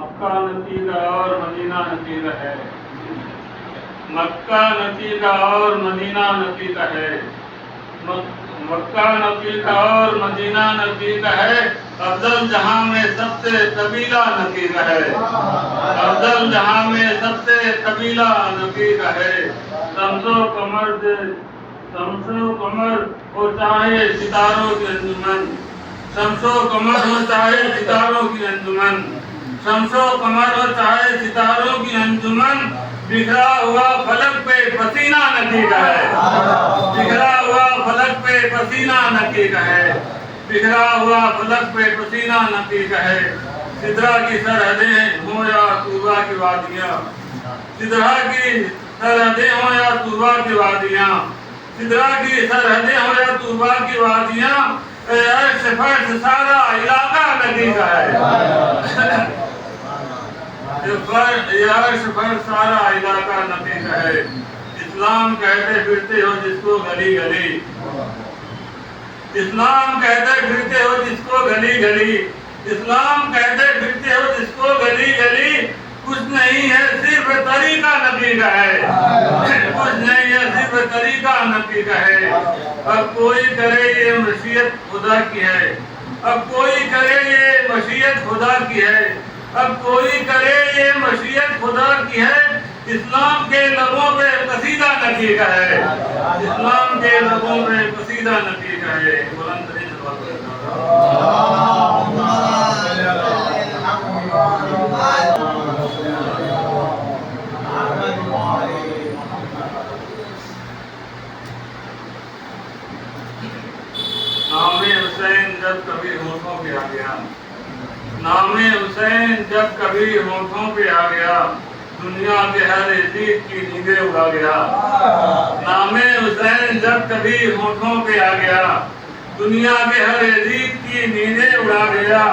مکہ نتیجہ اور مدینہ نتیجہ ہے، مکہ نتیجہ اور مدینہ نتیجہ ہے، مکہ نتیجہ اور مدینہ نتیجہ ہے، افضل جہاں میں سب سے قبیلہ نتیجہ ہے، افضل جہاں میں سب سے قبیلہ نتیجہ ہے، شمس و قمر ہو چاہے ستاروں کی انجمن، شمس و قمر ہو چاہے ستاروں کی انجمن، شمس و قمر ہو چاہے ستاروں کی انجمن، بکھرا ہوا فلک پہ پسینہ نتیجہ ہے، بکھرا ہوا فلک پہ پسینہ نتیجہ ہے، بکھرا ہوا فلک پہ پسینہ نتیجہ ہے، سدرا کی سرحدیں ہوں یا طوبا کی وادیاں، سدرا کی سرحدیں ہوں یا طوبا کی وادیاں، سدرا کی سرحدیں ہوں یا طوبا کی وادیاں، عرش فرش سارا علاقہ نتیجہ ہے، عرش فرش سارا علاقہ نتیجہ ہے، اسلام کہتے پھرتے ہو جس کو گلی گلی، اسلام کہتے پھرتے ہو جس کو گلی گلی، اسلام کہتے پھرتے ہو جس کو گلی گلی، کچھ نہیں ہے صرف طریقہ نتیجہ ہے، کچھ نہیں ہے صرف طریقہ نتیجہ ہے، اب کوئی کرے یہ مشیت خدا کی ہے، اب کوئی کرے یہ مشیت خدا کی ہے، اب کوئی کرے یہ مشیت خدا کی ہے، اسلام کے لبوں پہ قصیدہ نتیجہ ہے، اسلام کے لبوں پہ قصیدہ نتیجہ ہے، بلند ترین نام حسین جب کبھی ہونٹوں پہ آ گیا، نام حسین جب کبھی ہونٹوں پہ آ گیا، دنیا کے ہر عزیز کی نیندیں اڑا گیا، نام حسین جب کبھی ہونٹوں پہ آ گیا، دنیا کے ہر عزیز کی نیندیں اڑا گیا،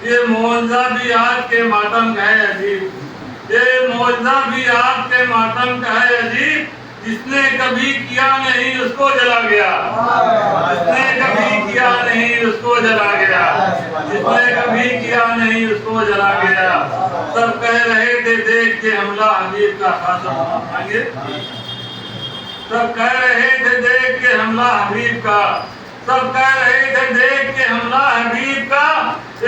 یہ معجزہ بھی آج کے ماتم کا ہے عجیب، یہ معجزہ بھی آج کے ماتم کا ہے عجیب، جس نے کبھی کیا نہیں اس کو جلا گیا، جس نے کبھی کیا نہیں اس کو جلا گیا، جس نے کبھی کیا نہیں اس کو جلا گیا، سب کہہ رہے تھے دیکھ کے حملہ حبیب کا خاتمہ آئیں گے، سب کہہ رہے تھے دیکھ کے حملہ حبیب کا، سب کہہ رہے تھے دیکھ کے حملہ حبیب کا،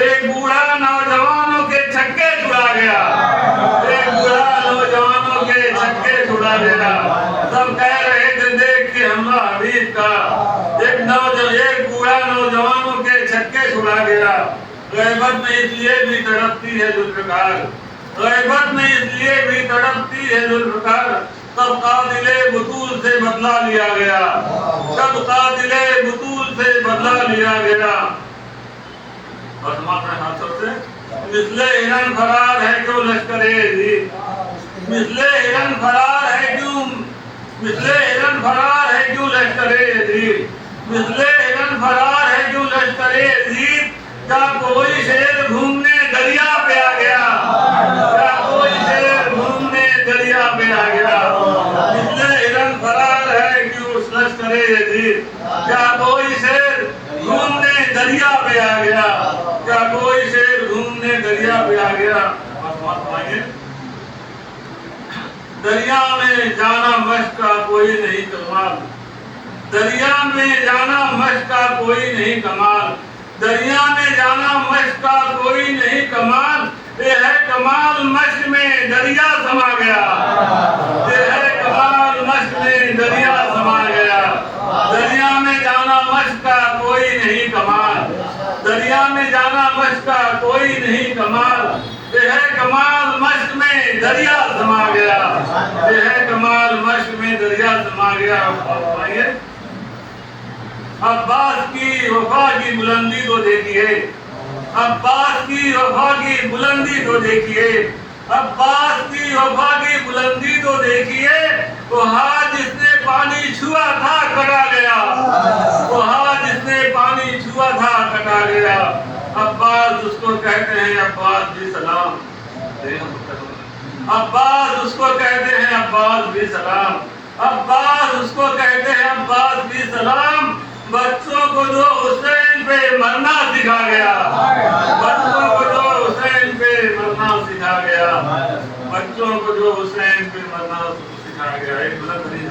ایک بوڑھا نوجوانوں کے چھکے چھڑا گیا، ایک بوڑھا نوجوانوں کے چھکے چھڑا گیا، سب کہہ رہے تھے دیکھ کے حملہ حبیب کا، ایک بوڑھا نوجوانوں کے چھکے چھڑا گیا، غیبت میں اس لیے بھی تڑپتی ہے ذوالفقار، غیبت میں اس لیے بھی تڑپتی ہے ذوالفقار، تب قاتل بطول سے بدلہ لیا گیا، تب قاتل بطول سے بدلہ لیا گیا، اور ہم اپنے ہاتھوں سے مثل ہرن فرار ہے کیوں لشکر عزیز، مثل ہرن فرار ہے کیوں، مثل ہرن فرار ہے کیوں لشکر عزیز، مثل ہرن فرار ہے کیوں لشکر عزیز، کیا کوئی شیر گھومنے دریا پہ آ گیا، کیا کوئی شیر گھومنے دریا پہ آ گیا، مثل ہرن فرار ہے کیوں لشکر عزیز، کیا کوئی شیر گھومنے دریا پہ آ گیا، کیا کوئی شیر گھومنے دریا پہ آ گیا، دریا میں جانا مشق کا کوئی نہیں کمال، دریا میں جانا مشق کا کوئی نہیں کمال، دریا میں جانا مشق کا کوئی نہیں کمال، یہ ہے کمال مشق میں دریا سما گیا، یہ ہے کمال مشق میں دریا سما گیا، دریا میں جانا مشق کا کوئی نہیں کمال، دریا میں جانا مشق کا کوئی نہیں کمال، یہ ہے کمال مشق میں دریا سما گیا، یہ ہے کمال مشق میں دریا سما گیا، عباس کی وفا کی بلندی کو دیکھیے، عباس کی وفا کی بلندی کو دیکھیے، عباس کی وفا کی بلندی کو دیکھیے، وہ ہاتھ جس نے پانی چھوا تھا کٹا گیا، وہ ہاتھ جس نے پانی چھوا تھا کٹا گیا، عباس اس کو کہتے ہیں عباس بھی سلام، عباس اس کو کہتے ہیں عباس بھی سلام، عباس اس کو کہتے ہیں عباس بھی سلام، بچوں کو جو حسین پہ مرنا سکھا گیا، بچوں کو جو حسین پہ مرنا سکھا کیا گیا، بچوں کو جو حسین پہ مرنا سکھایا گیا. ایک بلند ترین